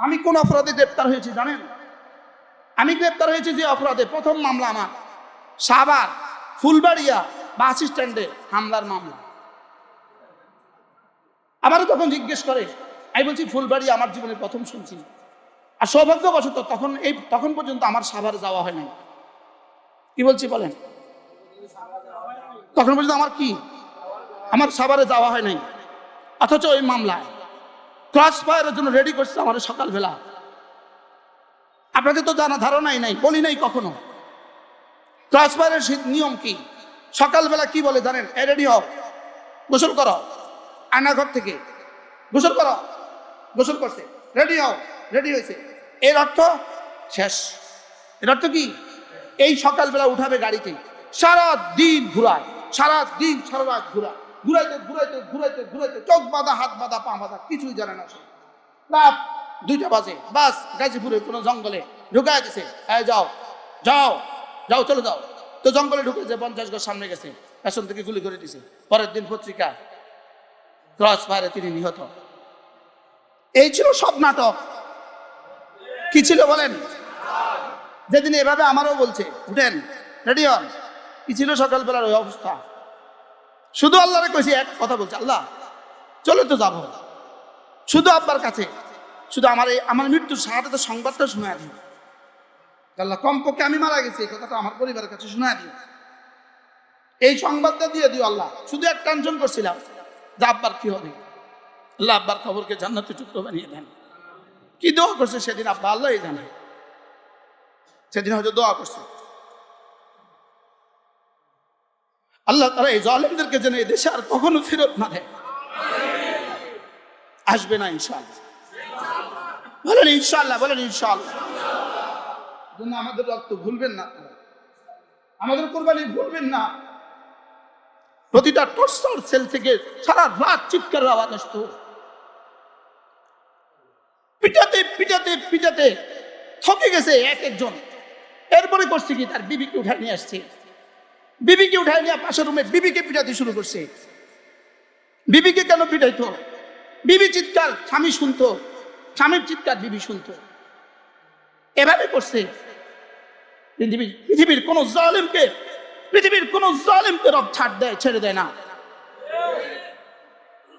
আমি কোন অপরাধে গ্রেপ্তার হয়েছি জানেন? আমি গ্রেপ্তার হয়েছি যে অপরাধে, প্রথম মামলা আমার সাভার ফুলবাড়িয়া বাস স্ট্যান্ডে হামলার মামলা। আমারও তখন জিজ্ঞেস করে, আমি বলছি ফুলবাড়ি আমার জীবনে প্রথম শুনছি। আর সৌভাগ্যবশত তখন পর্যন্ত আমার সাভারে যাওয়া হয় নাই। কি বলছি বলেন? তখন পর্যন্ত আমার সাভারে যাওয়া হয় নাই। অথচ ওই মামলায় ক্রস ফায়ারের জন্য রেডি করছে আমার সকালবেলা। আপনাদের তো জানা ধারণাই নাই, বলি নাই কখনো। ক্রস ফায়ারের নিয়ম কি? সকালবেলা কি বলে জানেন? রেডি হও, গোসল করো, আয়নাঘর থেকে গোসল করো। গোসল করছে, রেডি হও, রেডি হয়েছে। এর অর্থ শেষ। এর অর্থ কি? এই সকালবেলা উঠাবে গাড়িতে, সারা দিন ঘুরায়, সারা দিন সারা রাত ঘুরায়, ঘুরাইতে ঘুরাইতে ঘুরাইতে ঘুরাইতে চোখ বাঁধা, হাত বাঁধা, পা বাঁধা, কিছুই জানে না। রাত 2টা বাজে বাস গাজীপুরে কোনো জঙ্গলে ঢুকায় দিছে। যাও যাও যাও, চলে যাও। তো জঙ্গলে ঢুকেছে, 50 গজ সামনে গেছে, পেছন থেকে গুলি করে দিছে। পরের দিন পত্রিকা, ক্রস ফায়ারে তিনি নিহত। এই ছিল সব নাটক। কি ছিল বলেন? যেদিন এভাবে আমারও বলছে উঠেন, রেডি হন, কি ছিল সকালবেলার ওই অবস্থা? শুধু আল্লাহরে কইছি, এক কথা বলছে, আল্লাহ চলে তো যাবো, শুধু আব্বার কাছে, শুধু আমার মৃত্যুর শাহাদাতের সংবাদটা শোনায় দিই আল্লাহ। কমপক্ষে আমি মারা গেছি এই কথাটা আমার পরিবারের কাছে শোনায় দিই, এই সংবাদটা দিয়ে দিও আল্লাহ। শুধু এক টেনশন করছিলাম যে আব্বার কি হবে। আল্লাহ আব্বার খবরকে জান্নাতের টুকরো বানিয়ে দেন। কি দোয়া করছে সেদিন আব্বা, আল্লাহ জানে। সেদিন হয়তো দোয়া করছে, আল্লাহ তারা এই জালেমদেরকে যেন এই দেশে আর কখনো ফেরত না দেয়। আসবে না ইনশাআল্লাহ, বলেন ইনশাআল্লাহ, বলেন ইনশাআল্লাহ। জন্য আমাদের রক্ত ভুলবেন না, আমাদের কোরবানি ভুলবেন না। প্রতিটা টর্চার সেল থেকে সারা রাত চিৎকারের আওয়াজ আসতো, পিটাতে পিটাতে পিটাতে থকে গেছে এক একজন। এরপরে করছে কি, তার বিবিকে উঠায় নিয়ে আসছে, বিবিকে উঠায় নিয়ে পাশের রুমে বিবিকে পিটাতে শুরু করছে। বিবিকে কেন পিটাইতো? বিবি চিৎকার স্বামী শুনতো, স্বামীর চিৎকার বিবি শুনতো। এভাবে করছে। পৃথিবীর কোন জালেমকে রব ছাড় দেয়, ছেড়ে দেয় না।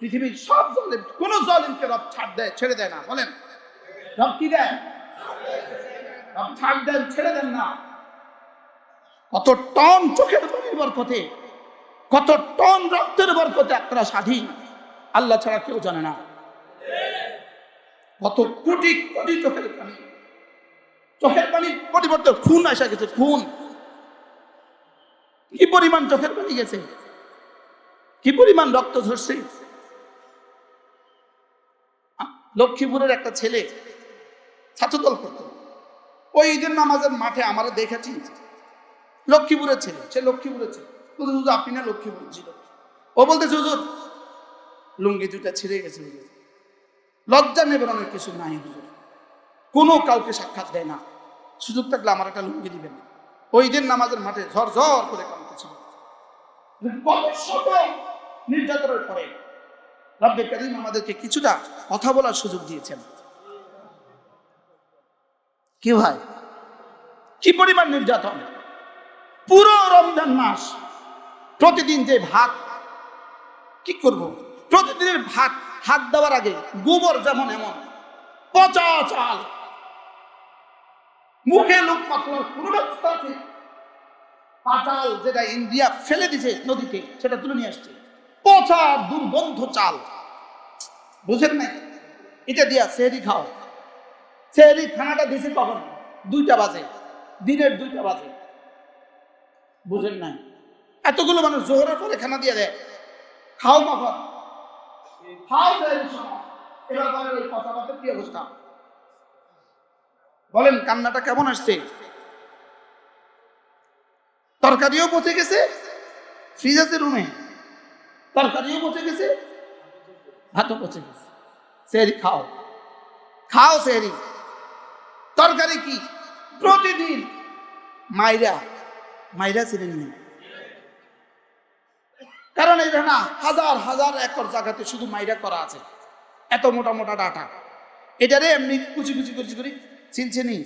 পৃথিবীর সব জালেম, কোন জালেমকে রব ছাড় দেয়, ছেড়ে দেয় না। বলেন রব কি দেয়? রব ছাড় দেন, ছেড়ে দেন না। কত টন চোখের পানির বরকতে, কত টন রক্তের বরকতে আপনারা স্বাধীন, আল্লাহ ছাড়া কেউ জানে না। কত কোটি কোটি চোখের পানি, চোখের পানির পরিবর্তে খুন আসা গেছে। খুন, কি পরিমাণ চোখের পানি গেছে, কি পরিমাণ রক্ত ঝরছে। লক্ষ্মীপুরের একটা ছেলে ছাত্রদল করত, ওই ঈদের নামাজের মাঠে আমরা দেখেছি। লক্ষ্মীপুরের ছেলে, সে লক্ষ্মীপুরের ছেলে। হুজুর আপনি না লক্ষ্মীপুর ছিল? ও বলতেছে হুজুর লুঙ্গি 2টা ছিঁড়ে গেছে হুজুর, লজ্জা নেবেন অনেক কিছু নাই হুজুর, কোনো কাউকে সাক্ষাৎ দেয় না, সুযোগ থাকলে আমার একটা লুঙ্গি দিবেন। ওই ঈদের নামাজের মাঠে ঝরঝর করে কাঁদতেছিল। নির্যাতনের পরে রব্বে কারীম আমাদেরকে কিছুটা কথা বলার সুযোগ দিয়েছেন। কি ভাই, কি পরিমাণ নির্যাতন! পুরো রমজান মাস প্রতিদিন যে ভাত, কি করব, প্রতিদিনের ভাত হাত দেওয়ার আগে গোবর যেমন এমন পচা চাল, মুখে লোক পাতলার পুরো ব্যবস্থা আছে। পাতাল যেটা ইন্ডিয়া ফেলে দিছে নদীতে, সেটা তুলে নিয়ে আসছে, পচা দুর্গন্ধ চাল। বুঝেন না? এটা দিয়া সেহরি খাও। সেহরি খানাটা দিছে কখন? 2টা বাজে, দিনের 2টা বাজে। বুঝেন না? এতগুলো মানুষ জোহরের পরে খানা দিয়ে দেয়, খাও কখন? খাও সেহরির সময়। এবার বলেন ওই পচা ভাতের কি অবস্থা? বলেন কান্নাটা কেমন আসছে? তরকারিও পচে গেছে, ফ্রিজ আছে রুমে, তরকারিও পচে গেছে, ভাতও পচে গেছে। সেহরি খাও, খাও সেহরি। তরকারি কি? প্রতিদিন মাইরা ছিলেন না, কারণ এটা না হাজার হাজার একর জায়গাতে শুধু মাইরা করা আছে, এত মোটা মোটা ডাটা। এটারে এমনি কুচি কুচি কুচি করি চিনছে নি,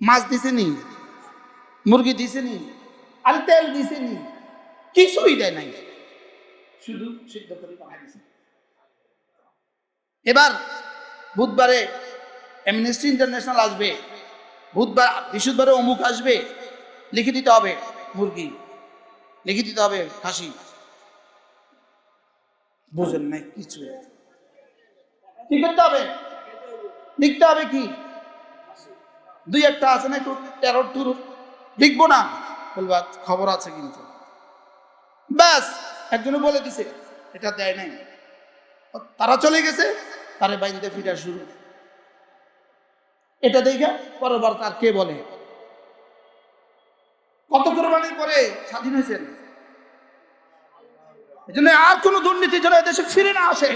মাছ দিছে নি, মুরগি দিছে নি, আর তেল দিছে নি, কিছুই দেয় নাই, শুধু সিদ্ধ করে বানাই দিছে। এবার বুধবারে অ্যামনেস্টি ইন্টারন্যাশনাল আসবে, বৃহস্পতিবারে অমুক আসবে, লিখে দিতে হবে মুরগি, লিখে দিতে হবে খাসি। বুঝেন নাই কিছু, কি করতে হবে? লিখতে হবে কি? দুই একটা আছে না একটু টেরর টুরুর, লিখবো না, বলবা খবর আছে কিন্তু। ব্যাস, একজনে বলে দিছে, এটা দেয় নাই, তারা চলে গেছে, তারে বাইন্দে ফিরা শুরু। এটা দেখে পরবার তার কে বলে কত কোরবানির পরে স্বাধীন হয়েছেন। এই জন্য আর কোন দুর্নীতি যেন এদেশে ফিরে না আসে,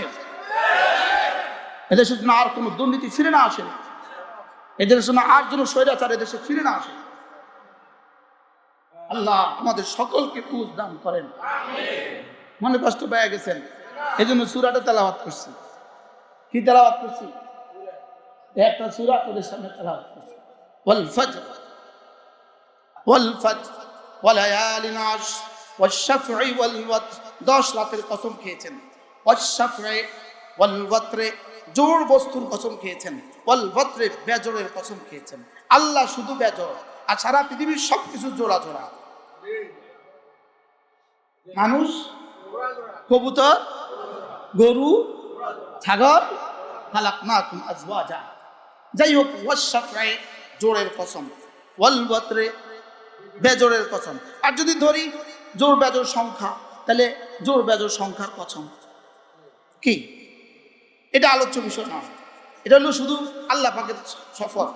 এদেশের জন্য আর কোন দুর্নীতি ফিরে না আসে, এদেশের জন্য আর যেন স্বৈরাচার এদেশে ফিরে না আসে। আল্লাহ আমাদের সকলকে বুঝ দান করেন। মনে কষ্ট পেয়ে গেছেন, এই জন্য সূরাটা তেলাওয়াত করছি। কি তেলাওয়াত করছি? একটা সূরা তোদের সামনে তেলাওয়াত করছি, ওয়াল ফজর ওয়াল ফজর ওয়ালায়ালিন আশর ওয়াশ-শাফঈ ওয়াল ওয়াতর। 10 রাতের কসম খেয়েছেন, ওয়াশ-শাফঈ ওয়াল ওয়াতরে জোড় বস্তুর কসম খেয়েছেন, ওয়াল ওয়াতরে বেজোড়ের কসম খেয়েছেন। আল্লাহ শুধু বেজোড়, আর সারা পৃথিবীর সবকিছু জোড়া জোড়া। মানুষ, কবুতর, গরু, ছাগল, খালাকনাকুম আজওয়াজা। যাই হোক, ওয়াশ-শাফঈ জোড়ের কসম, ওয়াল ওয়াতরে বেজোড়ের কসম। আর যদি ধরি জোড় বেজোড় সংখ্যা, তাহলে জোড় বেজোড় সংখ্যার কসম কি? এটা আলোচ্য বিষয় নয়, এটা হলো শুধু আল্লাহ পাকের সফর।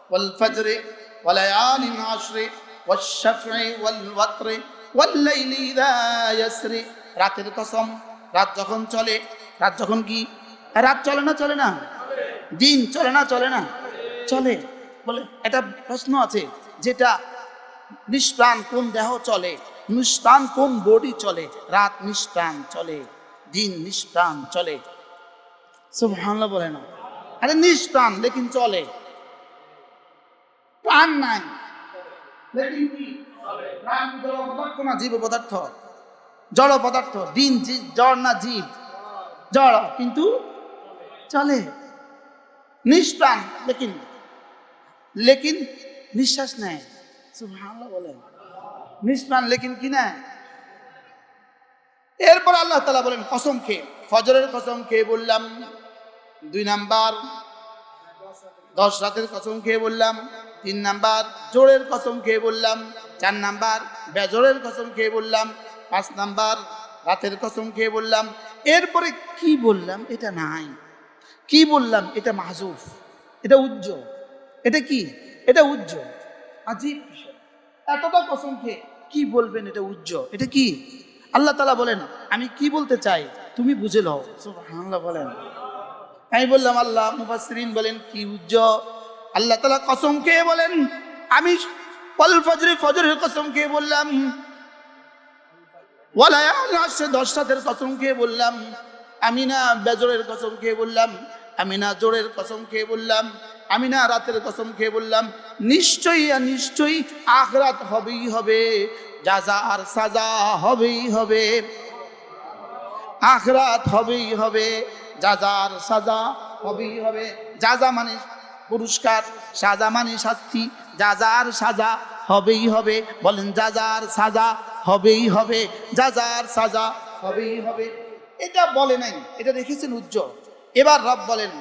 ওয়াল ফজরে ওয়ালায়ালিন আশরে ওয়াশ-শাফঈ ওয়াল ওয়াতরে ওয়াল-লাইলি ইযা ইয়াসরি। রাতের কসম, রাত যখন চলে, রাত যখন কি? রাত চলে না চলে না? দিন চলে না চলে না? চলে। বলে এটা প্রশ্ন আছে, যেটা নিষ্প্রাণ কোন দেহ চলে, নিষ্প্রাণ কোন বডি চলে? রাত নিষ্প্রাণ চলে, দিন নিষ্প্রাণ চলে। সুবহানাল্লাহ বলে না? আরে নিষ্প্রাণ লেকিন চলে, প্রাণ নাই লেকিন কি প্রাণ? জড় পদার্থ না জীব পদার্থ? জড় পদার্থ। দিন জড় না জীব? জড়, কিন্তু চলে। নিষ্প্রাণ লেকিন লেকিন নিঃশ্বাস নেয়। সুবহানাল্লাহ বলেন, নিষ্প্রাণ লেকিন কি না? এরপর আল্লাহ তাআলা বলেন কসম খেয়ে, ফজরের কসম খেয়ে বললাম। 2 নাম্বার 10 রাতের কসম খেয়ে বললাম। 3 নাম্বার জোড়ের কসম খেয়ে বললাম। 4 নাম্বার বেজোড়ের কসম খেয়ে বললাম। 5 নাম্বার রাতের কসম খেয়ে বললাম। এরপরে কি বললাম এটা নাই, কি বললাম এটা মাহজুফ, এটা উজ্জ্বল। এটা কি? এটা উজ্জ্বল। আজীব বিষয়, এতটা কসম খেয়ে কি বলবেন এটা উজ্জ্বল। এটা কি? আল্লাহ তাআলা বলেন আমি কি বলতে চাই তুমি বুঝে লও। সুবহানাল্লাহ বলেন। আমি বললাম আল্লাহ, মুফাসসিরিন বলেন কি উজ্জ্বল? আল্লাহ তাআলা কসম খেয়ে বলেন আমি ওয়াল ফজরে, ফজরের কসম খেয়ে বললাম। ওয়ালায়ালিন আশর, 10 রাতের কসম খেয়ে বললাম। আমি না বেজোড়ের কসম খেয়ে বললাম, আমি না জোড়ের কসম খেয়ে বললাম, আমি না রাতের কসম খেয়ে বললাম। নিশ্চয়ই নিশ্চয়ই আখিরাত হবেই হবে, জাযা আর সাজা হবেই হবে। আখিরাত হবেই হবে, জাযা আর সাজা হবেই হবে। জাযা মানে পুরস্কার, সাজা মানে শাস্তি। জাযা আর সাজা হবেই হবে। বলেন জাযা আর সাজা হবেই হবে, জাযা আর সাজা হবেই হবে। এটা বলে নাই, এটা রেখেছেন উজ্জ্বল। এবার রব বলেন